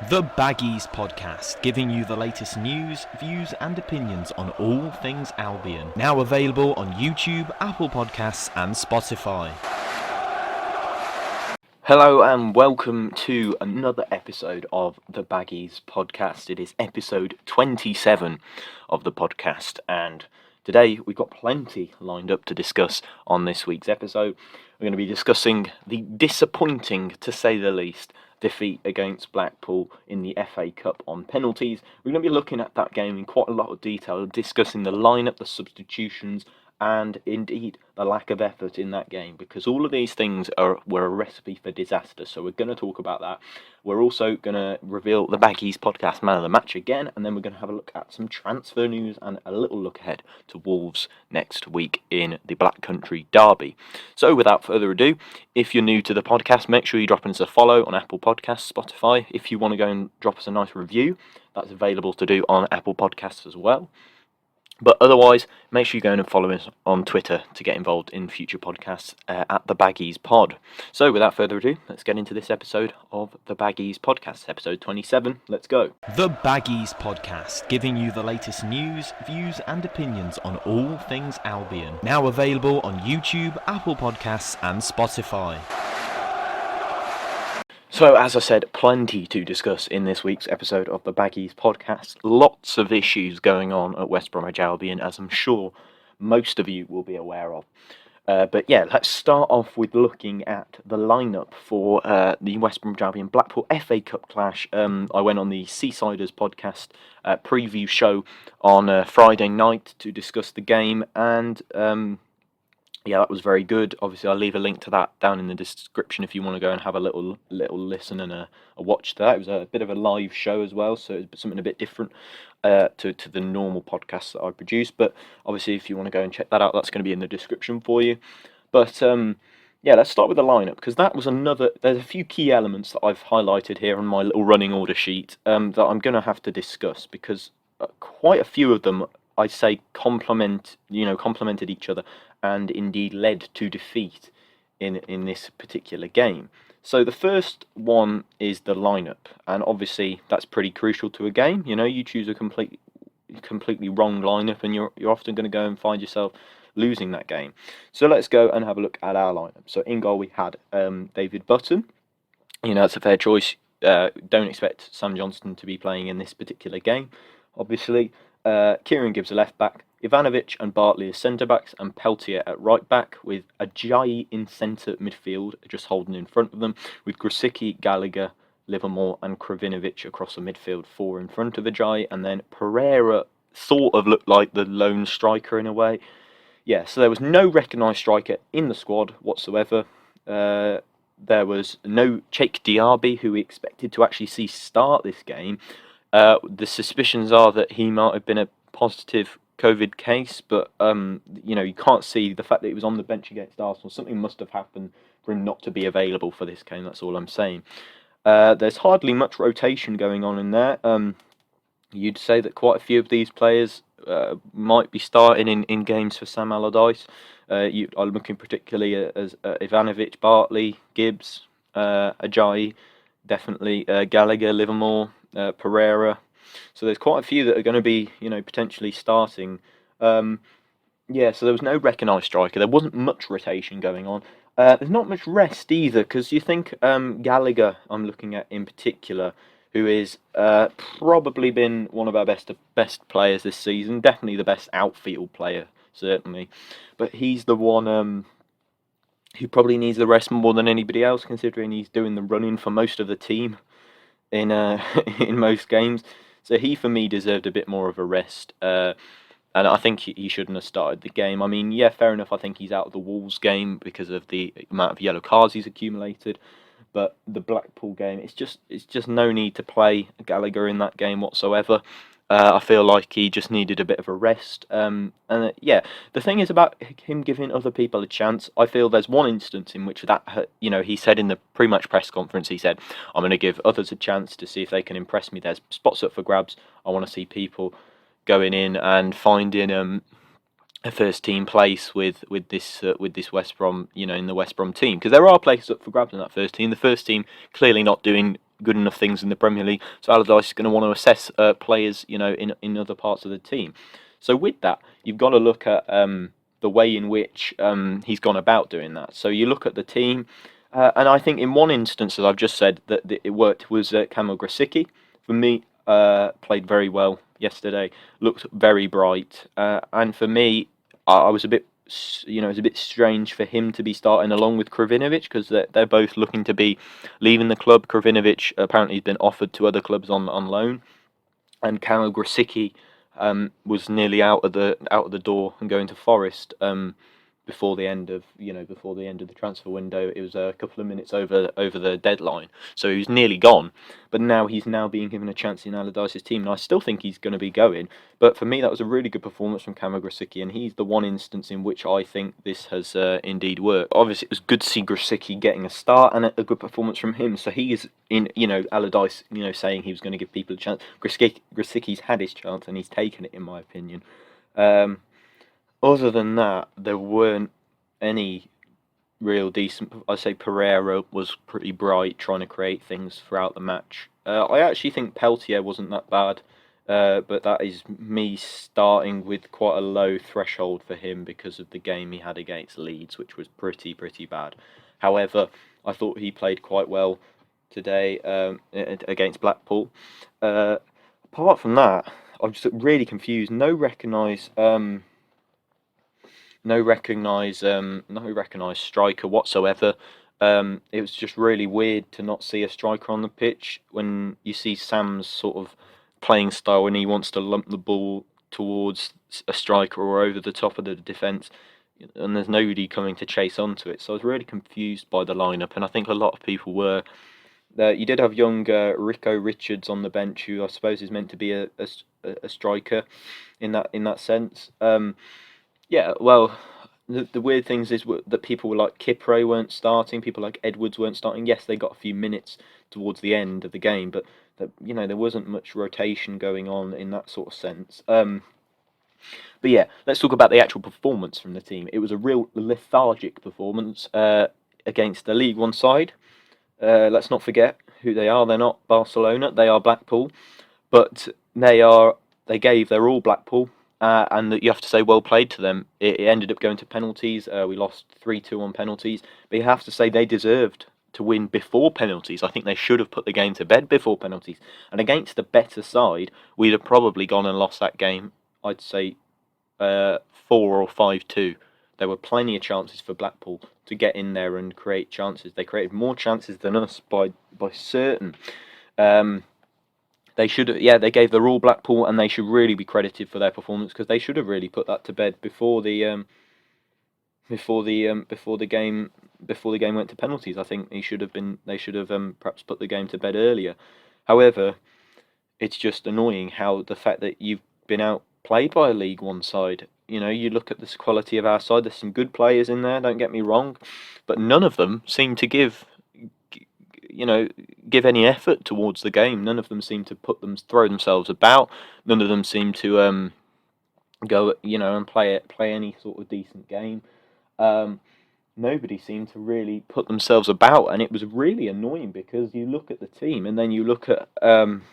The Baggies Podcast, giving you the latest news, views and opinions on all things Albion. Now available on YouTube, Apple Podcasts and Spotify. Hello and welcome to another episode of the Baggies Podcast. It is episode 27 of the podcast, and today we've got plenty lined up to discuss on this week's episode. We're going to be discussing the disappointing, to say the least, defeat against Blackpool in the FA Cup on penalties. We're going to be looking at that game in quite a lot of detail, discussing the lineup, the substitutions, and indeed the lack of effort in that game, because all of these things were a recipe for disaster. So we're going to talk about that. We're also going to reveal the Baggies Podcast Man of the Match again, and then we're going to have a look at some transfer news and a little look ahead to Wolves next week in the Black Country Derby. So without further ado, if you're new to the podcast, make sure you drop us a follow on Apple Podcasts, Spotify. If you want to go and drop us a nice review, that's available to do on Apple Podcasts as well. But otherwise, make sure you go and follow us on Twitter to get involved in future podcasts at the Baggies Pod. So without further ado, let's get into this episode of the Baggies Podcast, episode 27. Let's go. The Baggies Podcast, giving you the latest news, views and opinions on all things Albion. Now available on YouTube, Apple Podcasts and Spotify. So, as I said, plenty to discuss in this week's episode of the Baggies Podcast. Lots of issues going on at West Bromwich Albion, as I'm sure most of you will be aware of. But yeah, let's start off with looking at the lineup for the West Bromwich Albion Blackpool FA Cup clash. I went on the Seasiders Podcast preview show on Friday night to discuss the game, and yeah, that was very good. Obviously, I'll leave a link to that down in the description if you want to go and have a little listen and a watch to that. It was a bit of a live show as well, so it's something a bit different to the normal podcasts that I produce. But obviously, if you want to go and check that out, that's going to be in the description for you. But yeah, let's start with the lineup, because that was another. There's a few key elements that I've highlighted here on my little running order sheet that I'm going to have to discuss, because quite a few of them, I'd say, complemented each other, and indeed led to defeat in this particular game. So the first one is the lineup, and obviously that's pretty crucial to a game. You know, you choose a completely wrong lineup, and you're often going to go and find yourself losing that game. So let's go and have a look at our lineup. So in goal we had David Button. You know, that's a fair choice. Don't expect Sam Johnston to be playing in this particular game, obviously. Kieran Gibbs a left back, Ivanovic and Bartley as centre backs, and Peltier at right back, with Ajayi in centre midfield, just holding in front of them, with Grosicki, Gallagher, Livermore and Kravinovic across the midfield four in front of Ajayi, and then Pereira sort of looked like the lone striker in a way. Yeah, so there was no recognised striker in the squad whatsoever. There was no Cheikh Diaby, who we expected to actually see start this game. The suspicions are that he might have been a positive COVID case, but you can't see the fact that he was on the bench against Arsenal. Something must have happened for him not to be available for this game. That's all I'm saying. There's hardly much rotation going on in there. You'd say that quite a few of these players might be starting in games for Sam Allardyce. I'm looking particularly at Ivanovic, Bartley, Gibbs, Ajayi, definitely Gallagher, Livermore, Pereira. So there's quite a few that are going to be, potentially starting. Yeah, so there was no recognised striker. There wasn't much rotation going on. There's not much rest either, because you think Gallagher, I'm looking at in particular, who is probably been one of our best players this season. Definitely the best outfield player, certainly. But he's the one who probably needs the rest more than anybody else, considering he's doing the running for most of the team in in most games. So he, for me, deserved a bit more of a rest. And I think he shouldn't have started the game. I mean, yeah, fair enough. I think he's out of the Wolves game because of the amount of yellow cards he's accumulated. But the Blackpool game, it's just no need to play Gallagher in that game whatsoever. I feel like he just needed a bit of a rest. Yeah, the thing is about him giving other people a chance, I feel there's one instance in which that, he said in the pre-match press conference, he said, I'm going to give others a chance to see if they can impress me. There's spots up for grabs. I want to see people going in and finding a first team place with this West Brom, in the West Brom team, because there are places up for grabs in that first team. The first team clearly not doing good enough things in the Premier League. So Allardyce is going to want to assess players, in other parts of the team. So with that, you've got to look at the way in which he's gone about doing that. So you look at the team, and I think in one instance, as I've just said, that it worked was Kamil Grosicki. For me, played very well yesterday, looked very bright, and for me, I was a bit, it was a bit strange for him to be starting along with Krovinovic because they're both looking to be leaving the club. Krovinovic apparently has been offered to other clubs on loan, and Kamil Grosicki was nearly out of the door and going to Forest before the end of the transfer window. It was a couple of minutes over the deadline, so he was nearly gone. But now he's being given a chance in Allardyce's team, and I still think he's going to be going. But for me, that was a really good performance from Kamil Grosicki, and he's the one instance in which I think this has indeed worked. Obviously, it was good to see Grosicki getting a start and a good performance from him. So he is in, Allardyce, saying he was going to give people a chance. Grosicki's had his chance and he's taken it, in my opinion. Other than that, there weren't any real decent. I'd say Pereira was pretty bright, trying to create things throughout the match. I actually think Peltier wasn't that bad, but that is me starting with quite a low threshold for him because of the game he had against Leeds, which was pretty bad. However, I thought he played quite well today against Blackpool. Apart from that, I'm just really confused. No recognised striker whatsoever. It was just really weird to not see a striker on the pitch when you see Sam's sort of playing style when he wants to lump the ball towards a striker or over the top of the defence, and there's nobody coming to chase onto it. So I was really confused by the lineup, and I think a lot of people were. You did have young Rico Richards on the bench, who I suppose is meant to be a striker in that sense. Yeah, well, the weird things is that people like Kipre weren't starting, people like Edwards weren't starting. Yes, they got a few minutes towards the end of the game, but there wasn't much rotation going on in that sort of sense. But yeah, let's talk about the actual performance from the team. It was a real lethargic performance against the League One side. Let's not forget who they are. They're not Barcelona, they are Blackpool, but they gave their all, Blackpool. And that you have to say well played to them. It ended up going to penalties. We lost 3-2 on penalties, but you have to say they deserved to win before penalties. I think they should have put the game to bed before penalties. And against a better side, we'd have probably gone and lost that game. I'd say 4 or 5-2. There were plenty of chances for Blackpool to get in there and create chances. They created more chances than us by certain. They should, they gave their all, Blackpool, and they should really be credited for their performance because they should have really put that to bed before the game went to penalties. I think they should have perhaps put the game to bed earlier. However, it's just annoying how the fact that you've been outplayed by a League One side. You look at the quality of our side. There's some good players in there. Don't get me wrong, but none of them seem to give any effort towards the game. None of them seem to throw themselves about. None of them seem to go and play any sort of decent game. Nobody seemed to really put themselves about, and it was really annoying because you look at the team and then you look at the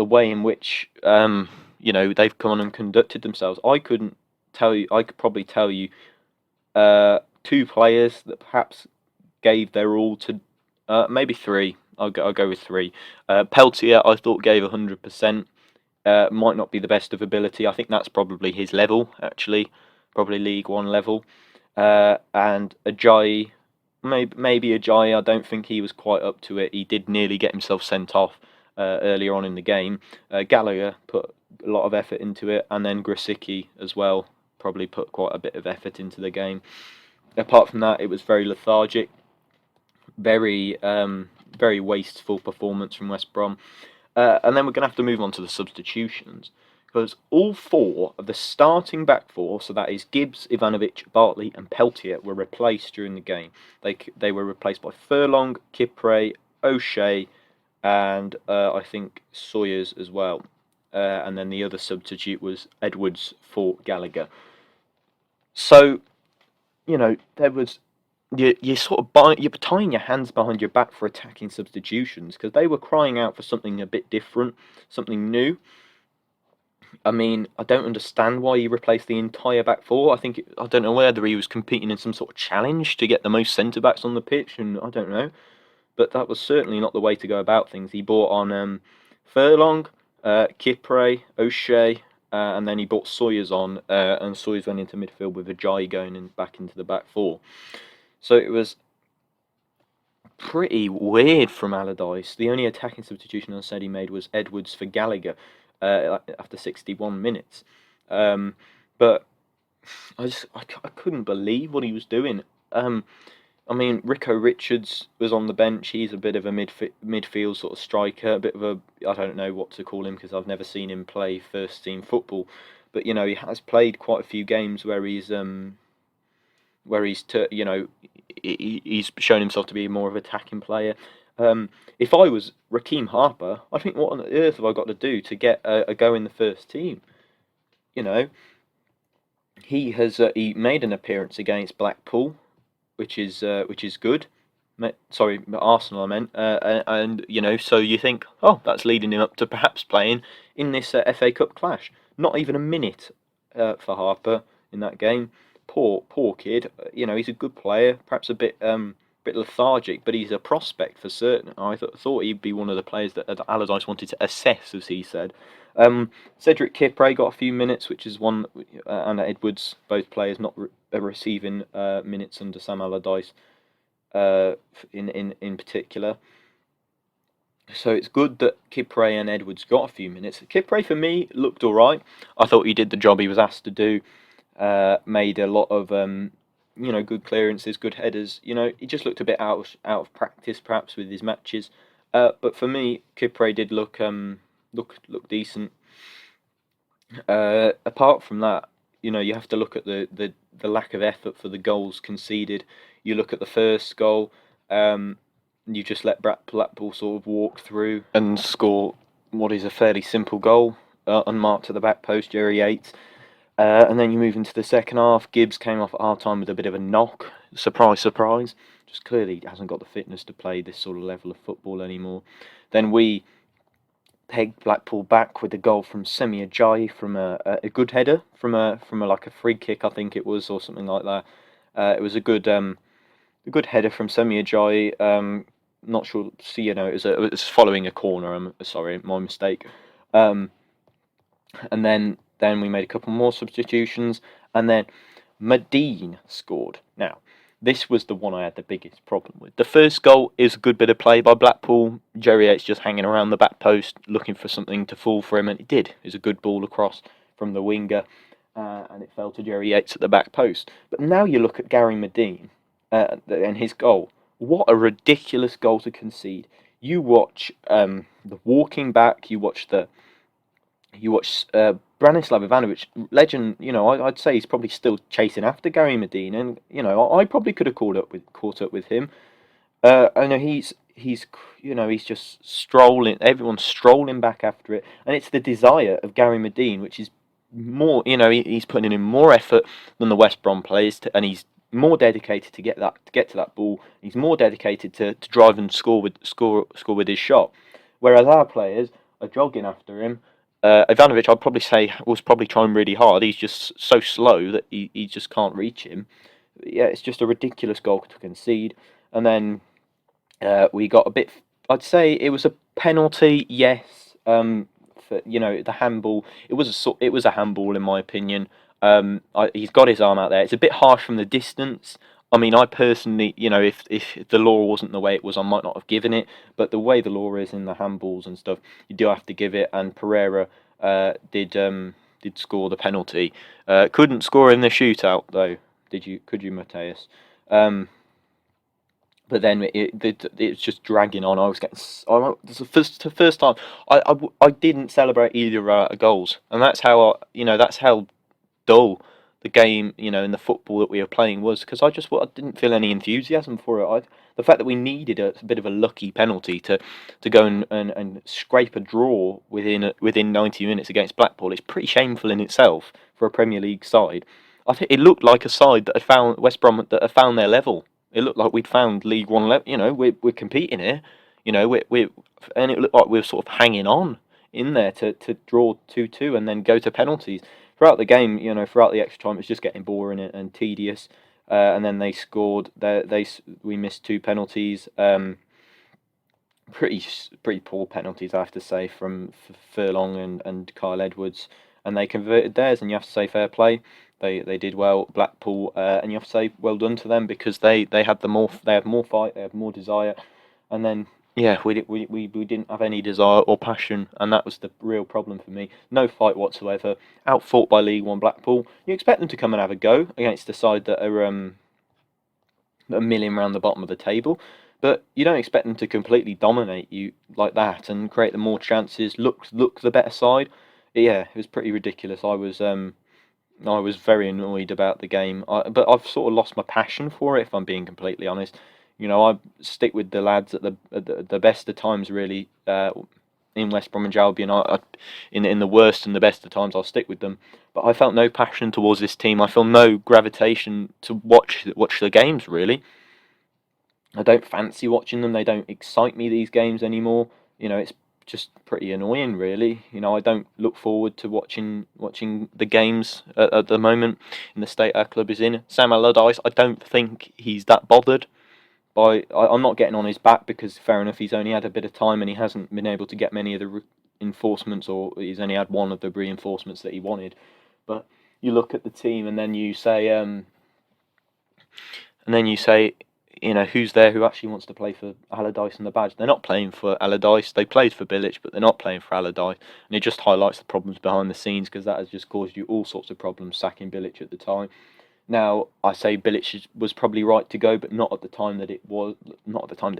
way in which they've come on and conducted themselves. I could probably tell you 2 players that perhaps gave their all to. Maybe 3. I'll go with 3. Peltier, I thought, gave 100%. Might not be the best of ability. I think that's probably his level, actually. Probably League One level. And Ajayi, maybe Ajayi, I don't think he was quite up to it. He did nearly get himself sent off earlier on in the game. Gallagher put a lot of effort into it. And then Grosicki as well probably put quite a bit of effort into the game. Apart from that, it was very lethargic. Very wasteful performance from West Brom. And then we're going to have to move on to the substitutions, because all 4 of the starting back 4, so that is Gibbs, Ivanovic, Bartley and Peltier, were replaced during the game. They were replaced by Furlong, Kipre, O'Shea and I think Sawyers as well. And then the other substitute was Edwards for Gallagher. So, there was you're sort of you're tying your hands behind your back for attacking substitutions because they were crying out for something a bit different, something new. I mean, I don't understand why he replaced the entire back four. I don't know whether he was competing in some sort of challenge to get the most centre backs on the pitch, and I don't know. But that was certainly not the way to go about things. He brought on Furlong, Kipre, O'Shea, and then he brought Sawyers on, and Sawyers went into midfield with Ajayi going back into the back four. So it was pretty weird from Allardyce. The only attacking substitution I said he made was Edwards for Gallagher after 61 minutes. But I couldn't believe what he was doing. I mean, Rico Richards was on the bench. He's a bit of a midfield sort of striker, a bit of a, I don't know what to call him because I've never seen him play first team football. But, he has played quite a few games where he's he's shown himself to be more of an attacking player. If I was Raheem Harper, I think what on earth have I got to do to get a go in the first team? He made an appearance against Blackpool, which is good. Sorry, Arsenal I meant. And so you think, oh, that's leading him up to perhaps playing in this FA Cup clash. Not even a minute for Harper in that game. Poor kid. He's a good player. Perhaps a bit lethargic, but he's a prospect for certain. I thought he'd be one of the players that Allardyce wanted to assess, as he said. Cedric Kipre got a few minutes, which is one, and Edwards, both players not receiving minutes under Sam Allardyce in particular. So it's good that Kipre and Edwards got a few minutes. Kipre, for me, looked all right. I thought he did the job he was asked to do. Made a lot of good clearances, good headers. He just looked a bit out of practice, perhaps, with his matches. But for me, Kipre did look decent. Apart from that, you have to look at the lack of effort for the goals conceded. You look at the first goal. You just let Blackpool sort of walk through and score what is a fairly simple goal, unmarked at the back post, Jerry Yates. And then you move into the second half. Gibbs came off at half-time with a bit of a knock. Surprise, surprise. Just clearly hasn't got the fitness to play this sort of level of football anymore. Then we pegged Blackpool back with a goal from Semi Ajayi from a good header, from a free kick, I think it was, or something like that. It was a good header from Semi Ajayi. Not sure. It was following a corner. I'm sorry, my mistake. And then we made a couple more substitutions, and then Medine scored. Now, this was the one I had the biggest problem with. The first goal is a good bit of play by Blackpool. Jerry Yates just hanging around the back post, looking for something to fall for him, and it did. It was a good ball across from the winger, and it fell to Jerry Yates at the back post. But now you look at Gary Medine and his goal. What a ridiculous goal to concede. You watch the walking back, you watch Branislav Ivanovic, legend. I'd say he's probably still chasing after Gary Medine, and I probably could have caught up with him. I know he's just strolling. Everyone's strolling back after it, and it's the desire of Gary Medine, which is more. He's putting in more effort than the West Brom players, and he's more dedicated to get to that ball. He's more dedicated to drive and score with his shot, whereas our players are jogging after him. Ivanovic, I'd probably say, was probably trying really hard. He's just so slow that he just can't reach him. Yeah, it's just a ridiculous goal to concede. And then we got a bit. I'd say it was a penalty. Yes. For the handball. It was a handball in my opinion. He's got his arm out there. It's a bit harsh from the distance. I mean, I personally, if the law wasn't the way it was, I might not have given it. But the way the law is in the handballs and stuff, you do have to give it. And Pereira did score the penalty. Couldn't score in the shootout though. Could you, Mateus? But then it's just dragging on. I was getting. The first time I didn't celebrate either goals, and that's how that's how dull the game, in the football that we were playing was, because I didn't feel any enthusiasm for it. The fact that we needed a bit of a lucky penalty to go and scrape a draw within 90 minutes against Blackpool is pretty shameful in itself for a Premier League side. I think it looked like a side that had found West Brom that had found their level It looked like we'd found League One level. We're competing here. And it looked like we were sort of hanging on in there to draw 2-2 and then go to penalties. Throughout the game, throughout the extra time, it was just getting boring and tedious. And then they scored. We missed 2 penalties. Pretty poor penalties, I have to say, from Furlong and Kyle Edwards, and they converted theirs. And you have to say fair play. They did well, Blackpool, and you have to say well done to them because they had more fight, they had more desire, and then we didn't have any desire or passion, and that was the real problem for me. No fight whatsoever, outfought by League One Blackpool. You expect them to come and have a go against a side that are milling around the bottom of the table. But you don't expect them to completely dominate you like that and create the more chances, look the better side. Yeah, it was pretty ridiculous. I was very annoyed about the game, but I've sort of lost my passion for it, if I'm being completely honest. I stick with the lads at the best of times, really. In West Bromwich Albion, in the worst and the best of times, I'll stick with them. But I felt no passion towards this team. I feel no gravitation to watch the games, really. I don't fancy watching them. They don't excite me, these games, anymore. It's just pretty annoying, really. I don't look forward to watching the games at the moment in the state our club is in. Sam Allardyce, I don't think he's that bothered. I'm not getting on his back because, fair enough, he's only had a bit of time and he hasn't been able to get many of the reinforcements, or he's only had one of the reinforcements that he wanted. But you look at the team and then you say, who's there who actually wants to play for Allardyce and the badge? They're not playing for Allardyce. They played for Bilic, but they're not playing for Allardyce. And it just highlights the problems behind the scenes, because that has just caused you all sorts of problems, sacking Bilic at the time. Now, I say Bilic was probably right to go, but not at the time that he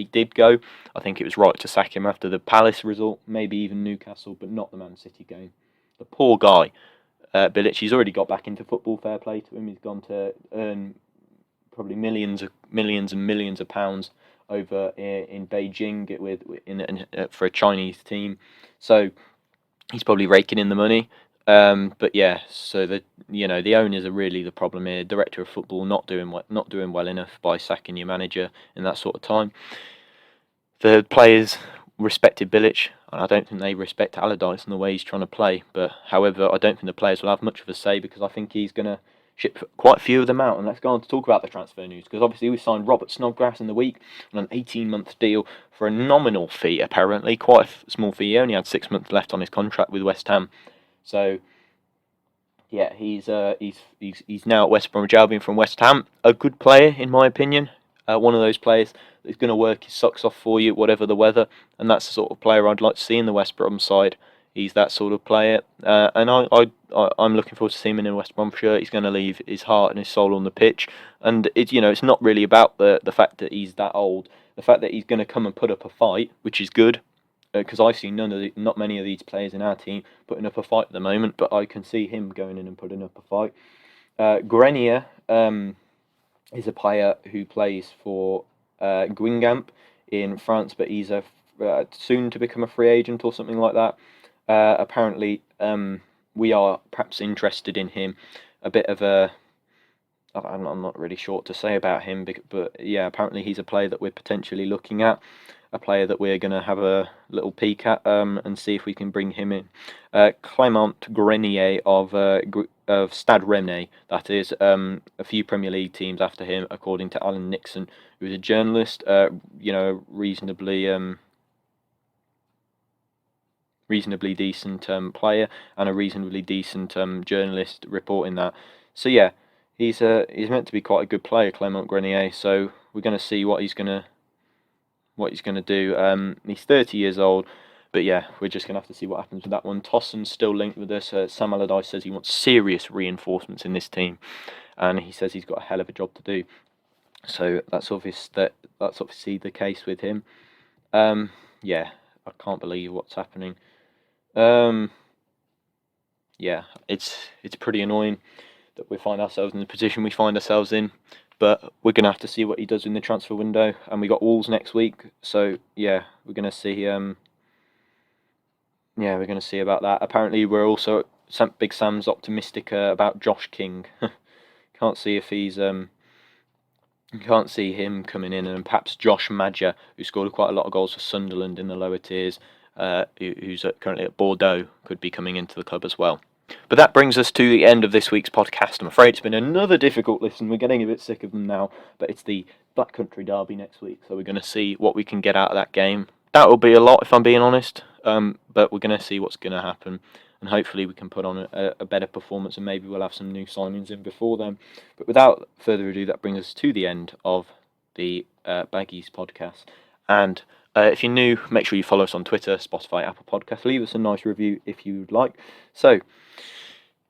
did go. I think it was right to sack him after the Palace result, maybe even Newcastle, but not the Man City game. The poor guy, Bilic, he's already got back into football, fair play to him. He's gone to earn probably millions and millions of pounds over in Beijing for a Chinese team. So he's probably raking in the money. But yeah, so the owners are really the problem here. Director of football not doing well enough by sacking your manager in that sort of time. The players respected Bilic, and I don't think they respect Allardyce and the way he's trying to play. But however, I don't think the players will have much of a say, because I think he's going to ship quite a few of them out. And let's go on to talk about the transfer news, because obviously we signed Robert Snodgrass in the week on an 18-month deal for a nominal fee, apparently. Quite a small fee. He only had 6 months left on his contract with West Ham. So, yeah, he's now at West Bromwich Albion from West Ham. A good player, in my opinion. One of those players that's going to work his socks off for you, whatever the weather. And that's the sort of player I'd like to see in the West Brom side. He's that sort of player. And I'm looking forward to seeing him in a West Brom shirt. He's going to leave his heart and his soul on the pitch. And it's not really about the fact that he's that old. The fact that he's going to come and put up a fight, which is good. Because I see not many of these players in our team putting up a fight at the moment, but I can see him going in and putting up a fight. Grenier is a player who plays for Guingamp in France, but he's soon to become a free agent or something like that. Apparently, we are perhaps interested in him. A bit of a... I'm not really sure what to say about him, but yeah, apparently he's a player that we're potentially looking at. A player that we're going to have a little peek at and see if we can bring him in. Clément Grenier of Stade Rennais, that is, a few Premier League teams after him, according to Alan Nixon, who is a journalist, reasonably decent player and a reasonably decent journalist reporting that. So yeah, he's meant to be quite a good player, Clément Grenier. So we're going to see what he's going to do. He's 30 years old, but yeah, we're just going to have to see what happens with that one. Tosson's still linked with us. Sam Allardyce says he wants serious reinforcements in this team, and he says he's got a hell of a job to do. So that's obviously the case with him. Yeah, I can't believe what's happening. Yeah, it's pretty annoying that we find ourselves in the position we find ourselves in. But we're going to have to see what he does in the transfer window. And we got Wolves next week. So, yeah, we're going to see... we're going to see about that. Apparently, we're also... Big Sam's optimistic about Josh King. Can't see if he's You can't see him coming in, and perhaps Josh Madger, who scored quite a lot of goals for Sunderland in the lower tiers, who's currently at Bordeaux, could be coming into the club as well. But that brings us to the end of this week's podcast. I'm afraid it's been another difficult listen. We're getting a bit sick of them now, but it's the Black Country Derby next week, so we're going to see what we can get out of that game. That will be a lot, if I'm being honest, but we're going to see what's going to happen. And hopefully we can put on a better performance, and maybe we'll have some new signings in before then. But without further ado, that brings us to the end of the Baggies Podcast. And if you're new, make sure you follow us on Twitter, Spotify, Apple Podcasts. Leave us a nice review if you'd like. So,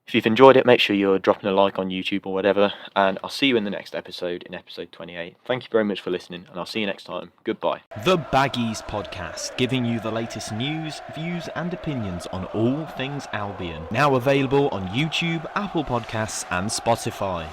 if you've enjoyed it, make sure you're dropping a like on YouTube or whatever. And I'll see you in the next episode, in episode 28. Thank you very much for listening, and I'll see you next time. Goodbye. The Baggies Podcast, giving you the latest news, views and opinions on all things Albion. Now available on YouTube, Apple Podcasts and Spotify.